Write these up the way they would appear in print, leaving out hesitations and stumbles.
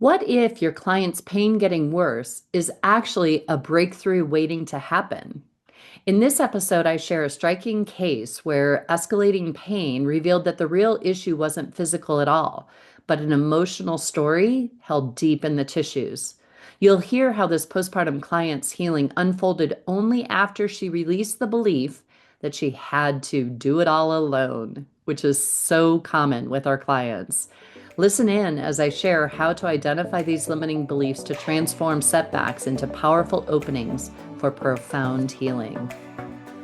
What if your client's pain getting worse is actually a breakthrough waiting to happen? In this episode, I share a striking case where escalating pain revealed that the real issue wasn't physical at all, but an emotional story held deep in the tissues. You'll hear how this postpartum client's healing unfolded only after she released the belief that she had to do it all alone, which is so common with our clients. Listen in as I share how to identify these limiting beliefs to transform setbacks into powerful openings for profound healing.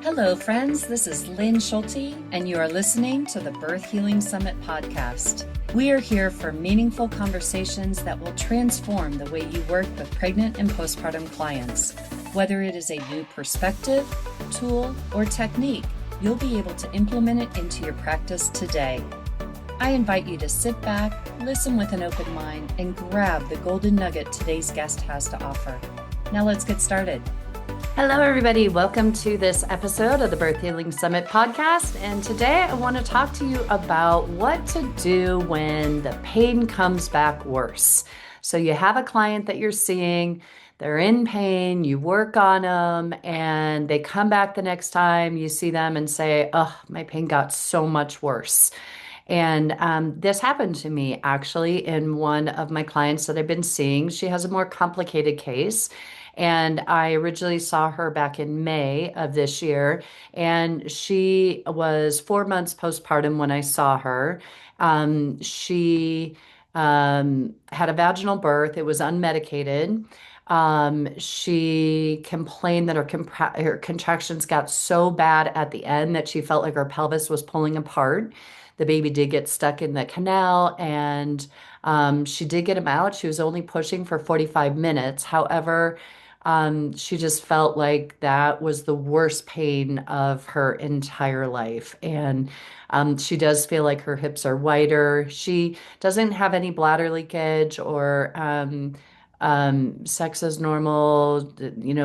Hello, friends. This is Lynn Schulte, and you are listening to the Birth Healing Summit podcast. We are here for meaningful conversations that will transform the way you work with pregnant and postpartum clients. Whether it is a new perspective, tool, or technique, you'll be able to implement it into your practice today. I invite you to sit back, listen with an open mind, and grab the golden nugget today's guest has to offer. Now let's get started. Hello, everybody. Welcome to this episode of the Birth Healing Summit podcast. And today I want to talk to you about what to do when the pain comes back worse. So you have a client that you're seeing, they're in pain, you work on them, and they come back the next time you see them and say, "Oh, my pain got so much worse." And this happened to me actually in one of my clients that I've been seeing. She has a more complicated case. And I originally saw her back in May of this year. And she was 4 months postpartum when I saw her. She had a vaginal birth, it was unmedicated. She complained that her contractions got so bad at the end that she felt like her pelvis was pulling apart. The baby did get stuck in the canal, and she did get him out. She was only pushing for 45 minutes. However, she just felt like that was the worst pain of her entire life. And she does feel like her hips are wider. She doesn't have any bladder leakage or sex is normal,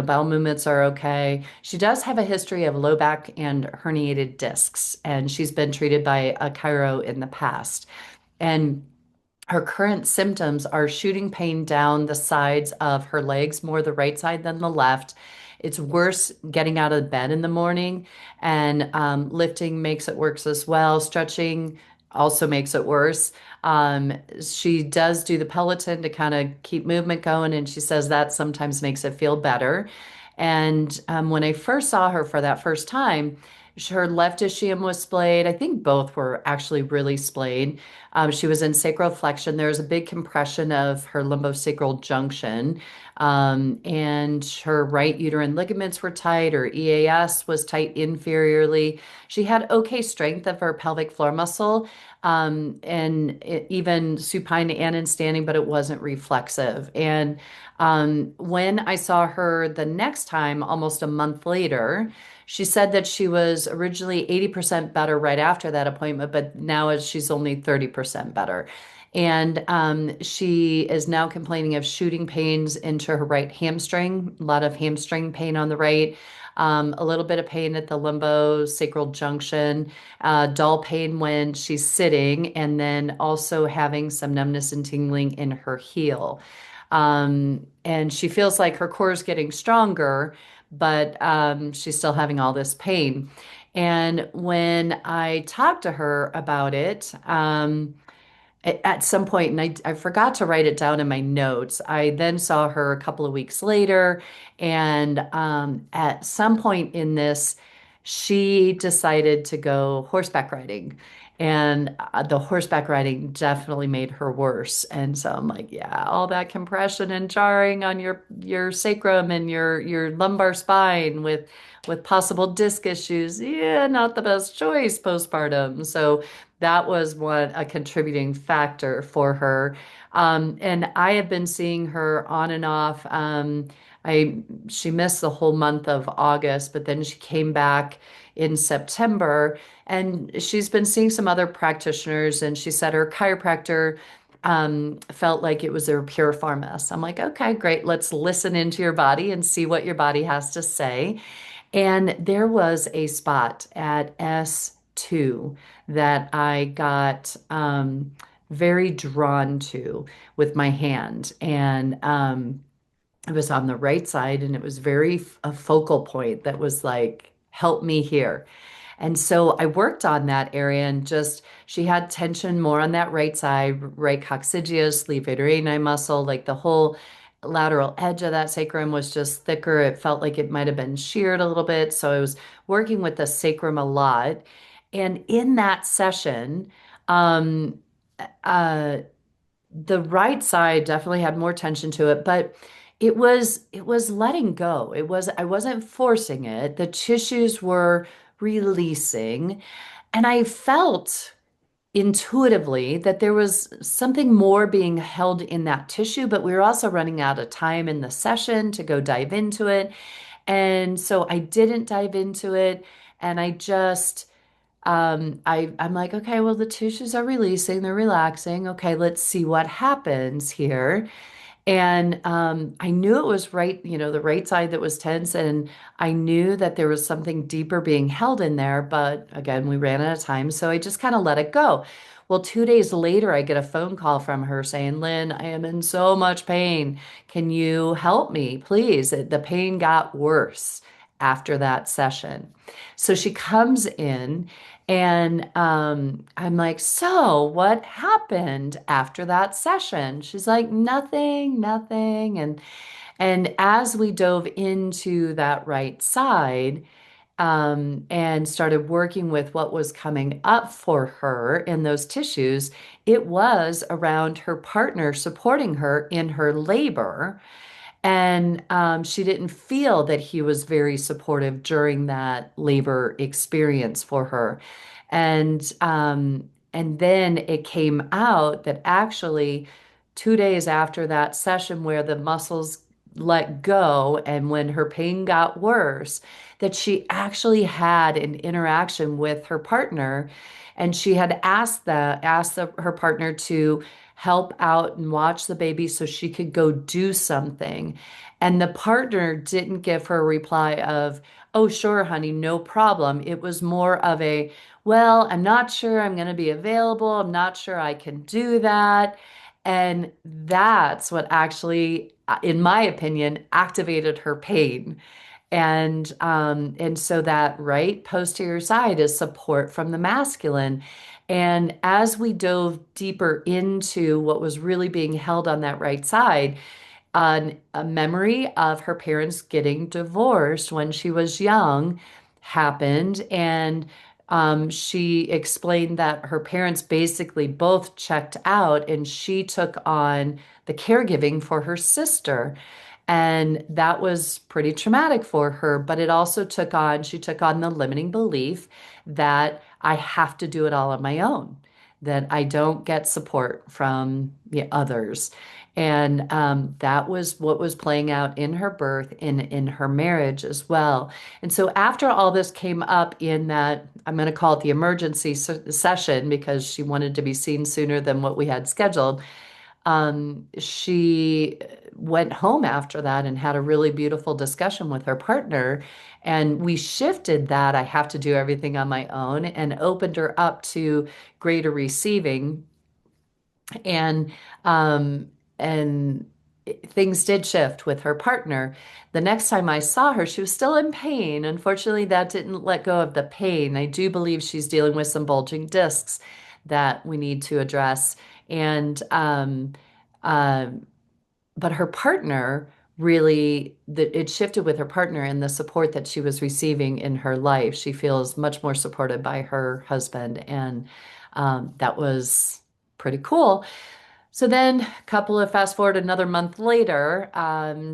bowel movements are okay. She does have a history of low back and herniated discs, and she's been treated by a chiro in the past. And her current symptoms are shooting pain down the sides of her legs, more the right side than the left. It's worse getting out of bed in the morning, and lifting makes it worse as well. Stretching also makes it worse. She does do the Peloton to kind of keep movement going, and she says that sometimes makes it feel better. And when I first saw her for that first time, her left ischium was splayed. I think both were actually really splayed. She was in sacral flexion. There was a big compression of her lumbosacral junction. And her right uterine ligaments were tight. Her EAS was tight inferiorly. She had okay strength of her pelvic floor muscle, even supine and in standing, but it wasn't reflexive. And when I saw her the next time, almost a month later, she said that she was originally 80% better right after that appointment, but now she's only 30% better. And she is now complaining of shooting pains into her right hamstring, a lot of hamstring pain on the right, a little bit of pain at the lumbosacral junction, dull pain when she's sitting, and then also having some numbness and tingling in her heel. And she feels like her core is getting stronger, but she's still having all this pain. And when I talked to her about it, at some point, and I forgot to write it down in my notes. I then saw her a couple of weeks later, and at some point in this, she decided to go horseback riding. And the horseback riding definitely made her worse. And so I'm like, yeah, all that compression and jarring on your sacrum and your lumbar spine with possible disc issues. Yeah, not the best choice postpartum. So that was a contributing factor for her. And I have been seeing her on and off. She missed the whole month of August, but then she came back in September, and she's been seeing some other practitioners, and she said her chiropractor felt like it was a piriformis. I'm like, okay, great. Let's listen into your body and see what your body has to say. And there was a spot at S2 that I got very drawn to with my hand. And it was on the right side, and it was a focal point that was like, help me here. And so I worked on that area and just, she had tension more on that right side, right coccygeus, levator muscle, like the whole lateral edge of that sacrum was just thicker. It felt like it might have been sheared a little bit. So I was working with the sacrum a lot. And in that session, um, uh, the right side definitely had more tension to it, but it was letting go. I wasn't forcing it. The tissues were releasing, and I felt intuitively that there was something more being held in that tissue, but we were also running out of time in the session to go dive into it. And so I didn't dive into it, and I just I'm like, okay, well, the tissues are releasing, they're relaxing. Okay, let's see what happens here. And I knew it was right, the right side that was tense, and I knew that there was something deeper being held in there. But again, we ran out of time, so I just kind of let it go. Well, 2 days later, I get a phone call from her saying, Lynn, I am in so much pain. Can you help me, please? The pain got worse after that session. So she comes in, and I'm like, so what happened after that session? She's like, nothing, nothing. And as we dove into that right side, and started working with what was coming up for her in those tissues, it was around her partner supporting her in her labor. And she didn't feel that he was very supportive during that labor experience for her. And then it came out that actually 2 days after that session where the muscles let go and when her pain got worse, that she actually had an interaction with her partner, and she had her partner to help out and watch the baby so she could go do something. And the partner didn't give her a reply of, oh, sure, honey, no problem. It was more of a, well, I'm not sure I'm going to be available. I'm not sure I can do that. And that's what actually, in my opinion, activated her pain. And so that right posterior side is support from the masculine. And as we dove deeper into what was really being held on that right side, a memory of her parents getting divorced when she was young happened. And she explained that her parents basically both checked out, and she took on the caregiving for her sister. And that was pretty traumatic for her, but she took on the limiting belief that I have to do it all on my own, that I don't get support from the others. And that was what was playing out in her birth, in her marriage as well. And so after all this came up in that, I'm going to call it the emergency session because she wanted to be seen sooner than what we had scheduled. She went home after that and had a really beautiful discussion with her partner. And we shifted that I have to do everything on my own and opened her up to greater receiving. And um, and things did shift with her partner. The next time I saw her, she was still in pain. Unfortunately, that didn't let go of the pain. I do believe she's dealing with some bulging discs that we need to address. And um, but her partner really, that it shifted with her partner and the support that she was receiving in her life. She feels much more supported by her husband, and that was pretty cool. So then, fast forward another month later,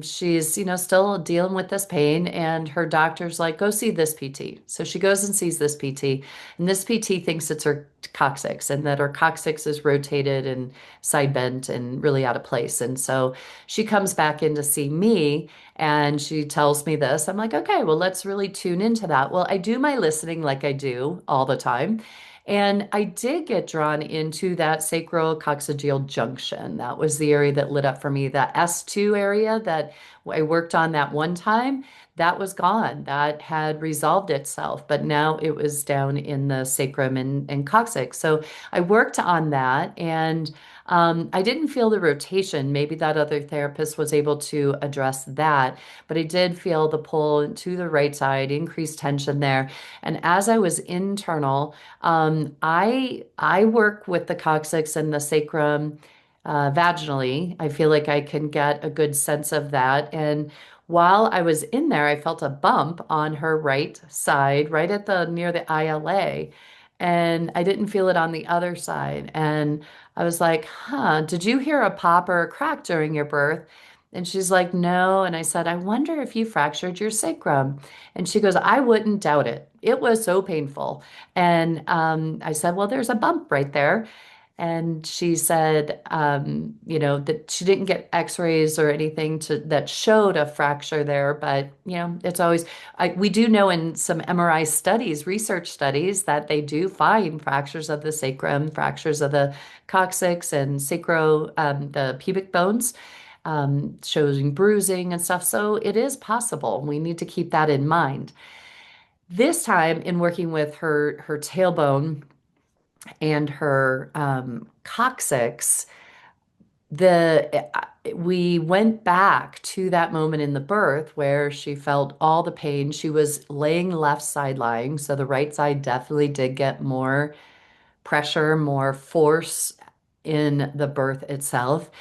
she's, still dealing with this pain, and her doctor's like, go see this PT. So she goes and sees this PT, and this PT thinks it's her coccyx and that her coccyx is rotated and side bent and really out of place. And so she comes back in to see me, and she tells me this. I'm like, okay, well, let's really tune into that. Well, I do my listening like I do all the time. And I did get drawn into that sacrococcygeal junction. That was the area that lit up for me. That S2 area that I worked on that one time, that was gone. That had resolved itself, but now it was down in the sacrum and coccyx. So I worked on that, and I didn't feel the rotation. Maybe that other therapist was able to address that, but I did feel the pull to the right side, increased tension there. And as I was internal, I work with the coccyx and the sacrum vaginally. I feel like I can get a good sense of that. And while I was in there, I felt a bump on her right side, right at the near the ILA. And I didn't feel it on the other side. And I was like, huh, did you hear a pop or a crack during your birth? And she's like, no. And I said, I wonder if you fractured your sacrum. And she goes, I wouldn't doubt it. It was so painful. And I said, well, there's a bump right there. And she said, that she didn't get x-rays or anything that showed a fracture there, but, it's always, we do know in some MRI studies, research studies, that they do find fractures of the sacrum, fractures of the coccyx and the pubic bones, showing bruising and stuff. So it is possible. We need to keep that in mind. This time in working with her tailbone and her coccyx, the we went back to that moment in the birth where she felt all the pain. She was laying left side lying, so the right side definitely did get more pressure, more force in the birth itself.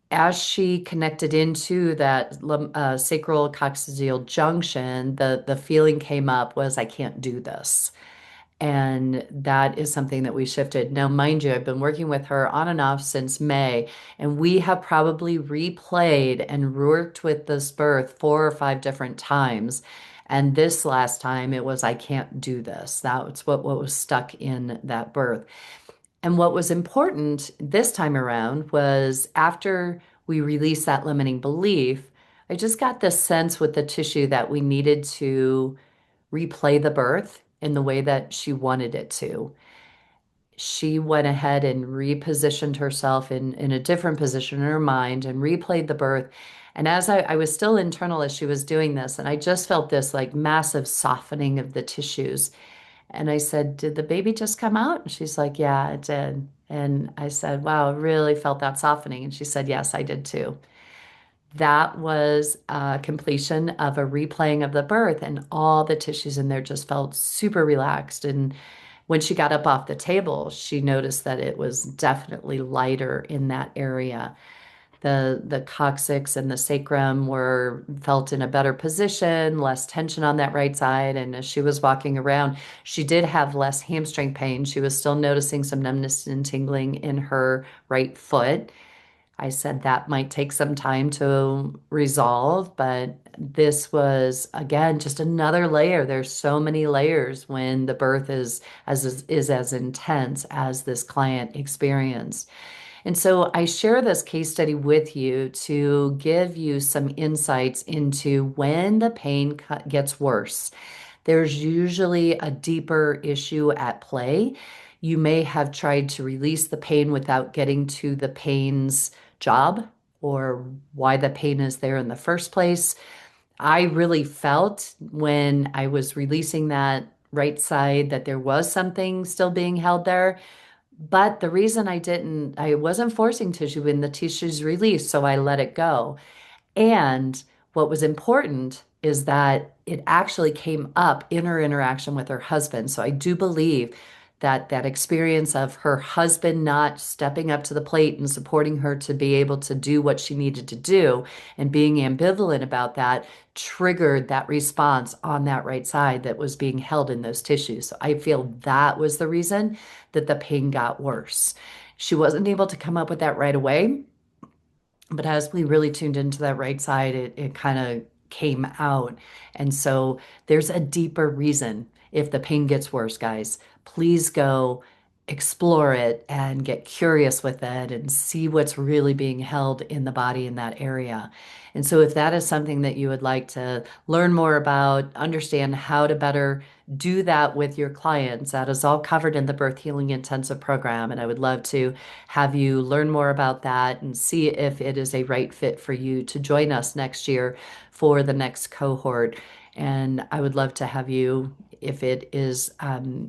As she connected into that sacral coccygeal junction, the feeling came up was, I can't do this. And that is something that we shifted. Now, mind you, I've been working with her on and off since May, and we have probably replayed and worked with this birth 4 or 5 different times. And this last time it was, I can't do this. That's what was stuck in that birth. And what was important this time around was after we released that limiting belief, I just got this sense with the tissue that we needed to replay the birth in the way that she wanted it to. She went ahead and repositioned herself in a different position in her mind and replayed the birth. And as I was still internal as she was doing this, and I just felt this like massive softening of the tissues. And I said, did the baby just come out? And she's like, yeah, it did. And I said, wow, I really felt that softening. And she said, yes, I did too. That was a completion of a replaying of the birth, and all the tissues in there just felt super relaxed. And when she got up off the table, she noticed that it was definitely lighter in that area. The coccyx and the sacrum were felt in a better position, less tension on that right side. And as she was walking around, she did have less hamstring pain. She was still noticing some numbness and tingling in her right foot. I said that might take some time to resolve, but this was again just another layer. There's so many layers when the birth is as intense as this client experienced. And so I share this case study with you to give you some insights into when the pain gets worse. There's usually a deeper issue at play. You may have tried to release the pain without getting to the pain's job or why the pain is there in the first place. I really felt when I was releasing that right side that there was something still being held there. But the reason I wasn't forcing tissue when the tissue's released, so I let it go. And what was important is that it actually came up in her interaction with her husband. So I do believe that that experience of her husband not stepping up to the plate and supporting her to be able to do what she needed to do and being ambivalent about that triggered that response on that right side that was being held in those tissues. So I feel that was the reason that the pain got worse. She wasn't able to come up with that right away. But as we really tuned into that right side, it kind of came out. And so there's a deeper reason. If the pain gets worse, guys, please go explore it and get curious with it and see what's really being held in the body in that area. And so, if that is something that you would like to learn more about, understand how to better do that with your clients, that is all covered in the Birth Healing Intensive program. And I would love to have you learn more about that and see if it is a right fit for you to join us next year for the next cohort. And I would love to have you, if it is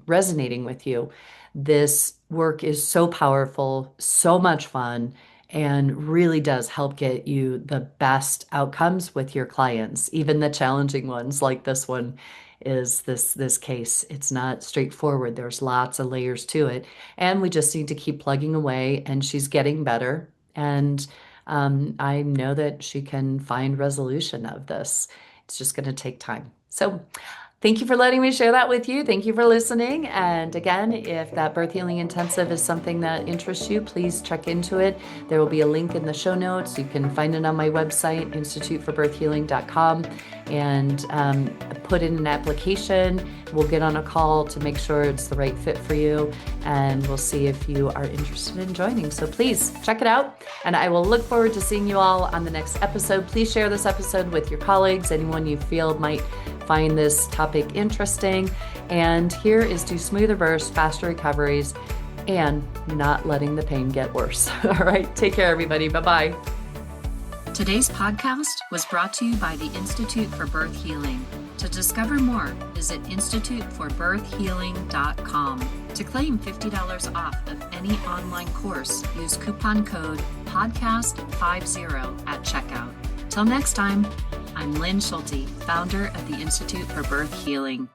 resonating with you. This work is so powerful, so much fun, and really does help get you the best outcomes with your clients, even the challenging ones like this one is this case. It's not straightforward. There's lots of layers to it, and we just need to keep plugging away, and she's getting better. And I know that she can find resolution of this. It's just going to take time. So thank you for letting me share that with you. Thank you for listening. And again, if that Birth Healing Intensive is something that interests you, please check into it. There will be a link in the show notes. You can find it on my website, instituteforbirthhealing.com, and put in an application. We'll get on a call to make sure it's the right fit for you, and we'll see if you are interested in joining. So please check it out, and I will look forward to seeing you all on the next episode. Please share this episode with your colleagues, anyone you feel might find this topic interesting. And here is to smoother births, faster recoveries, and not letting the pain get worse. All right, take care, everybody. Bye-bye. Today's podcast was brought to you by the Institute for Birth Healing. To discover more, visit instituteforbirthhealing.com. To claim $50 off of any online course, use coupon code PODCAST50 at checkout. Till next time, I'm Lynn Schulte, founder of the Institute for Birth Healing.